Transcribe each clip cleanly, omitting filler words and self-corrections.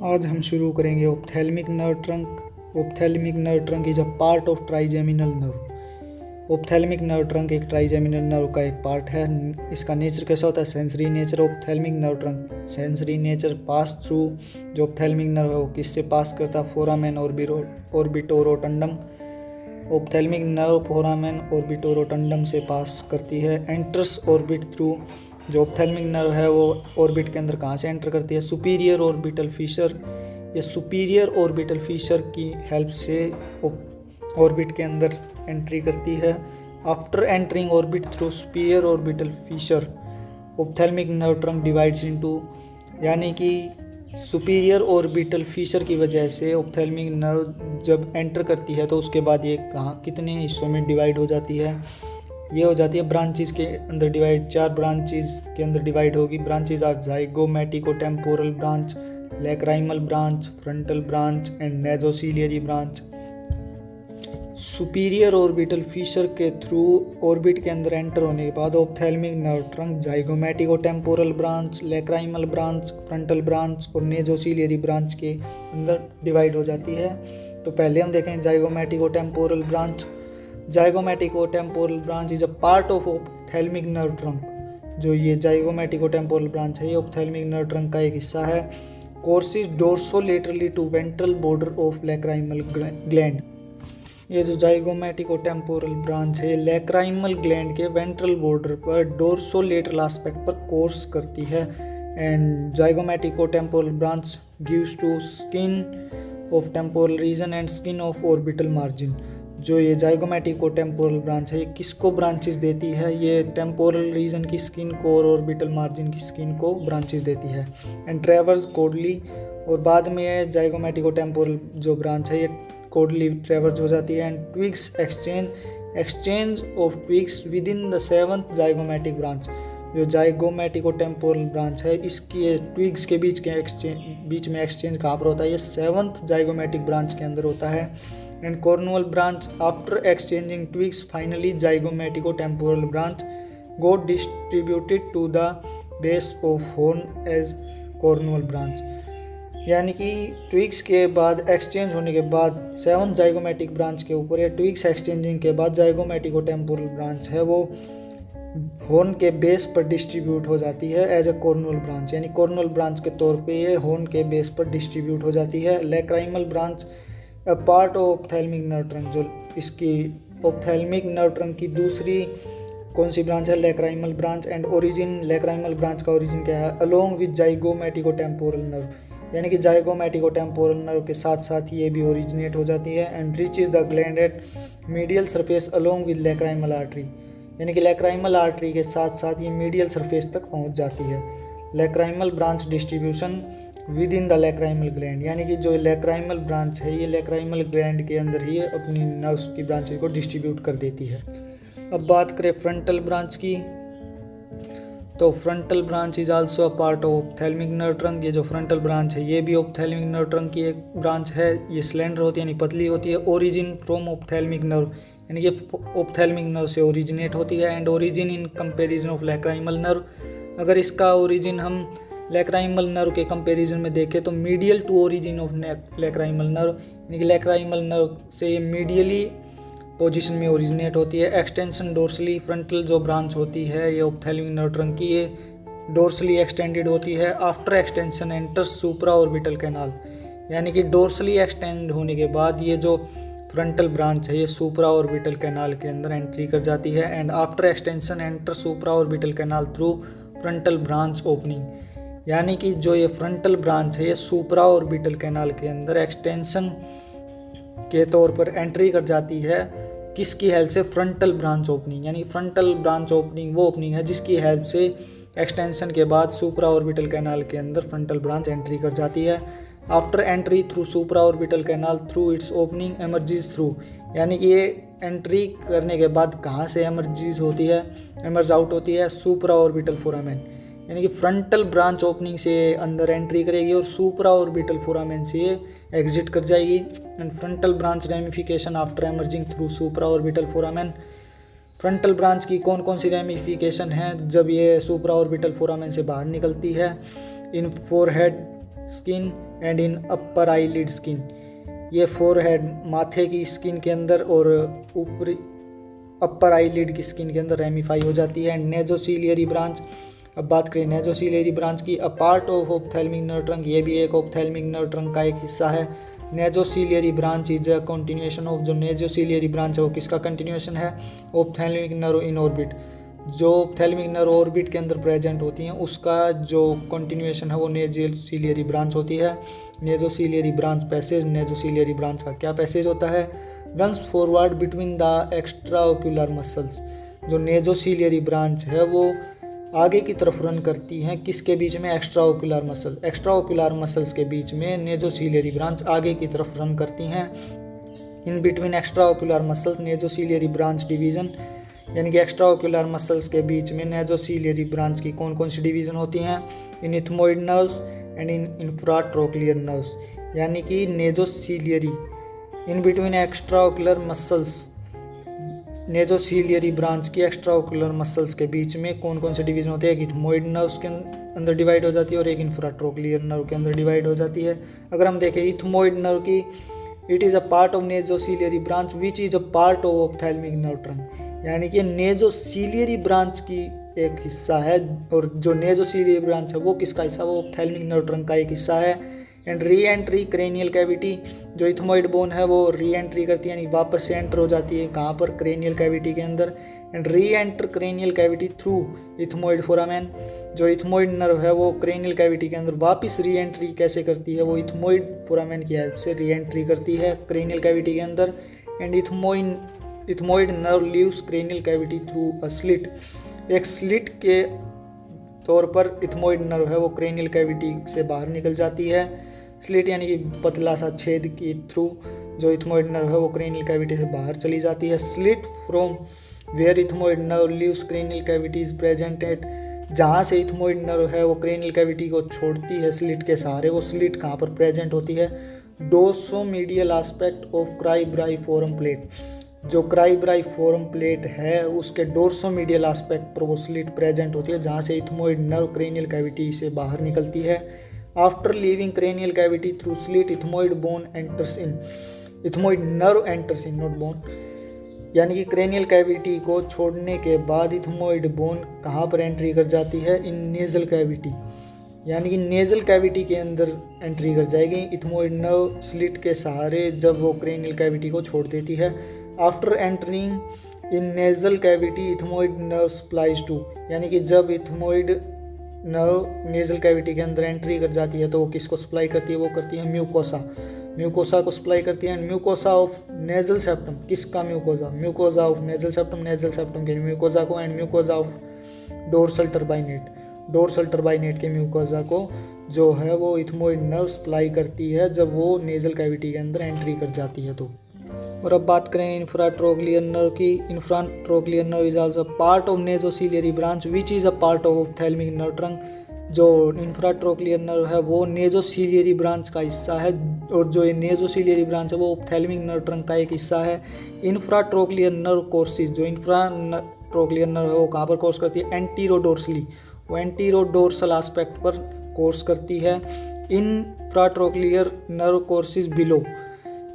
आज हम शुरू करेंगे ophthalmic nerve trunk. Ophthalmic nerve trunk is a part of trigeminal nerve. Ophthalmic nerve trunk एक ट्राइजेमिनल नर्व का एक पार्ट है। इसका नेचर कैसा होता है? Sensory nature. Ophthalmic nerve trunk sensory nature pass through, जो ऑप्थेल्मिक नर्व है वो किससे पास करता है? फोरामेन ऑर्बिटोरोटंडम। ऑप्थेल्मिक नर्व फोरामेन ऑर्बिटोरोटंडम से पास करती है। एंटर्स ऑर्बिट थ्रू, जो ऑप्थेल्मिक नर्व है वो ऑर्बिट के अंदर कहाँ से एंटर करती है? Superior orbital Fisher. ये सुपीरियर ऑर्बिटल फिशर की हेल्प से ऑर्बिट के अंदर एंट्री करती है। After entering orbit through superior orbital Fisher, ophthalmic nerve trunk divides into, यानी कि सुपीरियर ऑर्बिटल फिशर की वजह से ऑप्थेल्मिक नर्व जब एंटर करती है तो उसके बाद ये कितने हिस्सों में डिवाइड हो जाती है? ये हो जाती है ब्रांचेस के अंदर डिवाइड। 4 ब्रांचेस के अंदर डिवाइड होगी। Branches are zygomaticotemporal branch, lacrimal branch, frontal branch and nasociliary branch. Superior orbital fissure के थ्रू ऑर्बिट के अंदर एंटर होने के बाद ophthalmic nerve trunk zygomaticotemporal branch, lacrimal branch, frontal branch और नेजोसीलियरी ब्रांच के अंदर डिवाइड हो जाती है। तो पहले हम देखें zygomaticotemporal branch. Zygomaticotemporal branch is a part of ophthalmic nerve trunk. जो ये जाइगोमेटिकोटेम्पोरल ब्रांच है ये ऑप्थेल्मिक नर्व ट्रंक का एक हिस्सा है। Courses dorsolaterally to ventral border of lacrimal gland. ये जो जाइगोमेटिकोटेम्पोरल ब्रांच है लैक्राइमल ग्लैंड के वेंट्रल बॉर्डर पर डोर्सोलेटरल एस्पेक्ट पर कोर्स करती है। And zygomaticotemporal branch gives to skin of temporal region and skin of orbital margin. जो ये जाइगोमेटिकोटेम्पोरल ब्रांच है ये किसको ब्रांचेस देती है? ये टेम्पोरल रीजन की स्किन को और ऑर्बिटल मार्जिन की स्किन को ब्रांचेस देती है। एंड ट्रेवर्स कोडली, और बाद में ये जाइगोमेटिकोटेम्पोरल जो ब्रांच है ये कोडली ट्रेवर्स हो जाती है। And twigs exchange of twigs with in the 7th zygomatic branch. जो जाइगोमेटिकोटेम्पोरल ब्रांच है इसकी ट्विग्स के बीच में एक्सचेंज कहाँ पर होता है? ये 7th जाइगोमेटिक ब्रांच के अंदर होता है। And cornual branch after exchanging twigs finally zygomaticotemporal branch got distributed to the base of horn as cornual branch. यानी कि ट्विग्स के बाद एक्सचेंज होने के बाद 7th जाइगोमेटिक ब्रांच के ऊपर या ट्विग्स एक्सचेंजिंग के बाद जाइगोमेटिकोटेम्पोरल ब्रांच है वो हॉर्न के बेस पर डिस्ट्रीब्यूट हो जाती है एज अ कॉर्नुअल ब्रांच। यानी कॉर्नुअल ब्रांच के तौर पे ये हॉर्न के बेस पर डिस्ट्रीब्यूट हो जाती है। Lacrimal branch a part of ophthalmic nerve trunk. जो इसकी ऑप्थेल्मिक नर्व ट्रंक की दूसरी कौन सी ब्रांच है? Lacrimal branch. And origin, lacrimal branch का ओरिजिन क्या है? अलोंग विद जाइगोमेटिकोटेम्पोरल नर्व, यानी कि जाइगोमेटिकोटेम्पोरल नर्व के साथ साथ ये भी ओरिजिनेट हो जाती है। And reaches the gland at medial surface along with lacrimal artery, यानी कि लैक्राइमल आर्टरी के साथ साथ ये मीडियल सरफेस तक पहुंच जाती है। Lacrimal branch distribution with in the lacrimal gland, यानी कि जो लैक्राइमल ब्रांच है ये लैक्राइमल ग्लैंड के अंदर ही अपनी नर्व्स की ब्रांचेस को डिस्ट्रीब्यूट कर देती है। अब बात करें फ्रंटल ब्रांच की, तो frontal branch is also a part of ophthalmic nerve trunk. ये जो फ्रंटल ब्रांच है ये भी ऑप्थेल्मिक नर्व ट्रंक की एक ब्रांच है। ये स्लेंडर होती है यानी पतली होती है। ओरिजिन फ्रॉम ऑप्थेल्मिक नर्व, यानी कि ऑप्थेल्मिक नर्व से ओरिजिनेट होती है। And origin in comparison of lacrimal nerve, अगर इसका ओरिजिन हम लैक्राइमल नर्व के कंपैरिजन में देखें तो medial to origin of lacrimal nerve, यानी कि लैक्राइमल नर्व से मीडियली पोजीशन में ओरिजिनेट होती है। एक्सटेंशन डोर्सली, फ्रंटल जो ब्रांच होती है ये ऑप्थेल्मिक नर्व ट्रंक की ये डोर्सली एक्सटेंडेड होती है। आफ्टर एक्सटेंशन एंटर्स सुप्रा ऑर्बिटल कैनाल, यानी कि डोर्सली एक्सटेंड होने के बाद ये जो फ्रंटल ब्रांच है ये सुप्रा ऑर्बिटल कैनाल के अंदर एंट्री कर जाती है। And after extension enter supra orbital canal through frontal branch opening, यानी कि जो ये फ्रंटल ब्रांच है ये सुप्रा ऑर्बिटल कैनाल के अंदर एक्सटेंशन के तौर पर एंट्री कर जाती है। किसकी हेल्प से? फ्रंटल ब्रांच ओपनिंग, यानी फ्रंटल ब्रांच ओपनिंग वो ओपनिंग है जिसकी हेल्प से एक्सटेंशन के बाद सुप्रा ऑर्बिटल कैनाल के अंदर फ्रंटल ब्रांच एंट्री कर जाती है। After entry through supra orbital canal through its opening emerges through, यानी कि ये एंट्री करने के बाद कहाँ से एमर्जिज होती है? एमर्ज आउट होती है सुप्रा ऑर्बिटल फोरामेन, यानी कि फ्रंटल ब्रांच ओपनिंग से अंदर एंट्री करेगी और सुप्रा ऑर्बिटल फोरामेन से एग्जिट कर जाएगी। And frontal branch ramification after emerging through supra orbital foramen. Frontal branch की कौन कौन सी रेमिफिकेशन है जब ये सुप्रा ऑर्बिटल फोरामेन से बाहर निकलती है? In forehead skin and in upper eyelid skin. ये फोरहेड माथे की स्किन के अंदर और ऊपरी अपर आईलिड की स्किन के अंदर रेमिफाई हो जाती है। नेजोसीलियरी ब्रांच, अब बात करें नेजोसीलियरी ब्रांच की, अ part of ophthalmic nerve trunk, ये भी एक ऑप्थेल्मिक नर्व ट्रंक का एक हिस्सा है। Nasociliary branch is a continuation of, जो नेजोसीलियरी ब्रांच है वो किसका कंटिन्यूएशन है? ऑप्थेल्मिक नर्व इन ऑर्बिट, जो ऑप्थेल्मिक नर्व ऑर्बिट के अंदर प्रेजेंट होती हैं उसका जो कंटिन्यूएशन है वो नेजोसीलियरी ब्रांच होती है। Nasociliary branch passage, nasociliary branch का क्या पैसेज होता है? Runs forward between the extraocular muscles, जो नेजोसीलियरी ब्रांच है वो आगे की तरफ रन करती हैं, किसके बीच में? एक्स्ट्राओक्यूलर मसल, एक्स्ट्राओक्यूलर मसल्स के बीच में नेजोसीलियरी ब्रांच आगे की तरफ रन करती हैं। In between extraocular muscles nasociliary branch division, यानी कि एक्स्ट्राओक्यूलर मसल्स के बीच में नेजोसीलियरी ब्रांच की कौन कौन सी डिवीजन होती हैं? In ethmoid nerves and in infratrochlear nerves, यानी कि nasociliary in between extraocular muscles, nasociliary branch की एक्स्ट्राओक्यूलर मसल्स के बीच में कौन कौन से डिवीजन होते हैं? एक इथमोइड नर्व्स के अंदर डिवाइड हो जाती है और एक इंफ्राट्रोक्लियर नर्व के अंदर डिवाइड हो जाती है। अगर हम देखें इथमोइड नर्व की, it is a part of nasociliary branch which is a part of ophthalmic nerve trunk, यानी कि नेजोसीलियरी ब्रांच की एक हिस्सा है, और जो नेजोसीलियरी ब्रांच है वो किसका हिस्सा? वो ऑप्थेल्मिक नर्व ट्रंक का एक हिस्सा है। And re entry cranial cavity, जो इथमोइड बोन है वो री एंट्री करती है, यानी वापस से एंटर हो जाती है कहाँ पर? क्रेनियल कैविटी के अंदर। And re enter cranial cavity through ethmoid foramen, जो इथमोइड नर्व है वो क्रेनियल कैविटी के अंदर वापस री एंट्री कैसे करती है? वो इथमोइड फोरामेन की हेल्प से री एंट्री करती है क्रेनियल कैविटी के अंदर। And ethmoid nerve leaves cranial cavity through a slit, एक स्लिट के तौर पर इथमोइड नर्व है वो क्रेनियल कैविटी से बाहर निकल जाती है। स्लिट यानी कि पतला सा छेद के थ्रू जो इथमोइड नर्व है वो क्रेनियल कैविटी से बाहर चली जाती है। Slit from where ethmoid nerve leaves cranial cavity is presented, जहाँ से इथमोइड नर्व है वो क्रेनियल कैविटी को छोड़ती है स्लिट के सहारे, वो स्लिट कहाँ पर प्रेजेंट होती है? डोर्सोमीडियल एस्पेक्ट ऑफ क्राइब्राइफोरम प्लेट, जो क्राइब्राइफोरम प्लेट है उसके डोर्सोमीडियल एस्पेक्ट पर वो स्लिट प्रेजेंट होती है, जहाँ से इथमोइड नर्व क्रेनियल कैविटी से बाहर निकलती है। After leaving cranial cavity through slit ethmoid bone enters in, ethmoid nerve enters in, not bone, यानी कि क्रेनियल कैविटी को छोड़ने के बाद इथमोइड बोन कहाँ पर एंट्री कर जाती है? इन नेजल कैविटी, यानी कि नेजल कैविटी के अंदर एंट्री कर जाएगी इथमोइड नर्व स्लिट के सहारे जब वो क्रेनियल कैविटी को छोड़ देती है। After entering in nasal cavity ethmoid nerve supplies to, यानी कि जब इथमोइड नर्व नेजल कैविटी के अंदर एंट्री कर जाती है तो वो किसको सप्लाई करती है? वो करती है म्यूकोसा, म्यूकोसा को सप्लाई करती है। म्यूकोसा ऑफ नेजल सेप्टम, किसका mucosa? Mucosa of nasal septum, nasal septum के म्यूकोसा को। And mucosa of dorsal turbinate, dorsal turbinate के म्यूकोसा को जो है वो इथमोइड नर्व सप्लाई करती है जब वो नेजल कैविटी के अंदर एंट्री कर जाती है तो। और अब बात करें इंफ्राट्रोक्लियर नर्व की, infratrochlear nerve is also part of nasociliary branch which is a part of ophthalmic nerve trunk, जो इंफ्राट्रोक्लियर नर्व है वो नेजोसीलियरी ब्रांच का हिस्सा है, और जो ये नेजोसीलियरी ब्रांच है वो ऑप्थेल्मिक नर्व ट्रंक का एक हिस्सा है। इंफ्राट्रोक्लियर नर्व कोर्सेज, जो इंफ्राट्रोक्लियर नर्व है वो कहाँ पर कोर्स करती है? एंटीरोडोर्सली, वो एंटीरोडोर्सल एस्पेक्ट पर कोर्स करती है। इंफ्राट्रोक्लियर नर्व कोर्सेज बिलो,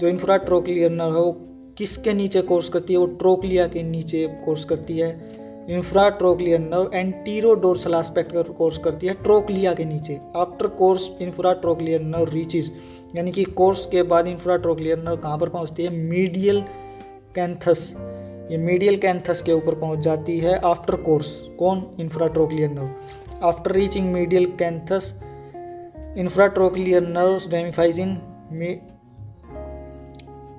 जो इंफ्राट्रोक्लियर नर्व है वो किसके नीचे कोर्स करती है? वो ट्रोक्लिया के नीचे कोर्स करती है। इंफ्राट्रोक्लियर नर्व एंटीरोडोर्सल एस्पेक्ट पर कोर्स करती है ट्रोक्लिया के नीचे। आफ्टर कोर्स इंफ्राट्रोक्लियर नर्व रीचेस, यानी कि कोर्स के बाद इंफ्राट्रोक्लियर नर्व कहाँ पर पहुँचती है? मीडियल कैंथस, ये मीडियल कैंथस के ऊपर पहुँच जाती है आफ्टर कोर्स। कौन? Infratrochlear nerve. After reaching medial canthus infratrochlear nerve ramifies in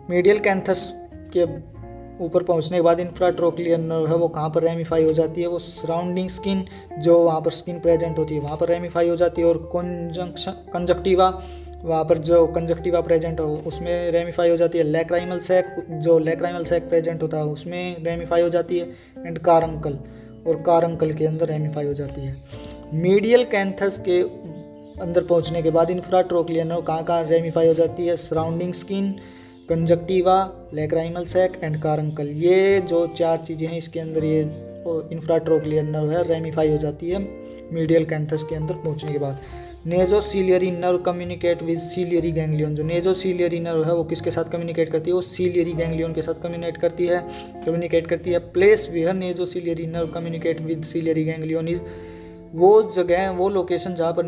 medial canthus के ऊपर पहुंचने के बाद इंफ्राट्रोक्लियर नर्व है वो कहाँ पर रेमिफाई हो जाती है? वो सराउंडिंग स्किन, जो वहाँ पर स्किन प्रेजेंट होती है वहाँ पर रेमिफाई हो जाती है। और कंजक्टिवा, वहाँ पर जो कंजक्टिवा प्रेजेंट हो उसमें रेमिफाई हो जाती है। लैक्राइमल सैक, जो लैक्राइमल सैक प्रेजेंट होता है उसमें रेमिफाई हो जाती है। एंड कारंकल, और कारंकल के अंदर रेमिफाई हो जाती है। मीडियल कैंथस के अंदर पहुँचने के बाद इंफ्राट्रोक्लियर नर्व कहाँ कहाँ रेमिफाई हो जाती है? Surrounding skin, conjunctiva, lacrimal sac and caruncle, ये जो चार चीज़ें हैं इसके अंदर ये इंफ्राट्रोक्लियर नर्व है रेमिफाई हो जाती है मीडियल कैंथस के अंदर पहुंचने के बाद। Nasociliary nerve communicate with ciliary ganglion. जो नेजोसीलियरी नर्व है वो किसके साथ कम्युनिकेट करती है, वो सीलियरी गैंग्लियन के साथ कम्युनिकेट करती है। Place where nasociliary nerve communicate with ciliary ganglion is, वो जगह, वो लोकेशन जहाँ पर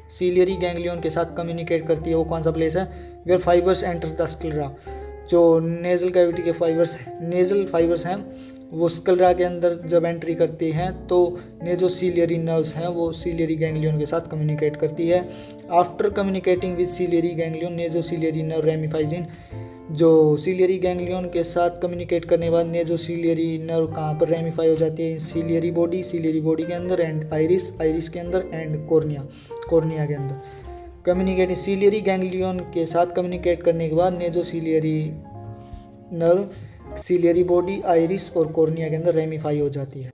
सीलियरी गैंग्लियन के साथ कम्युनिकेट करती है, वो कौन सा प्लेस है, where fibres enter the sclera. जो नेजल कैविटी के नेजल फाइबर्स हैं वो स्क्लेरा के अंदर जब एंट्री करती हैं तो नेजोसीलियरी नर्व्स हैं वो सीलियरी गैंग्लियन के साथ कम्युनिकेट करती है। After communicating with ciliary ganglion nasociliary nerve ramifies in, जो सीलियरी गैंग्लियन के साथ कम्युनिकेट करने के बाद नेजोसीलियरी नर्व कहाँ पर रेमिफाई हो जाती है, सीलियरी बॉडी के अंदर, एंड आइरिस के अंदर, एंड कॉर्निया के अंदर। कम्युनिकेटिंग सीलियरी गैंग्लियन के साथ कम्युनिकेट करने के बाद nasociliary nerve ciliary body, iris और कॉर्निया के अंदर रेमिफाई हो जाती है।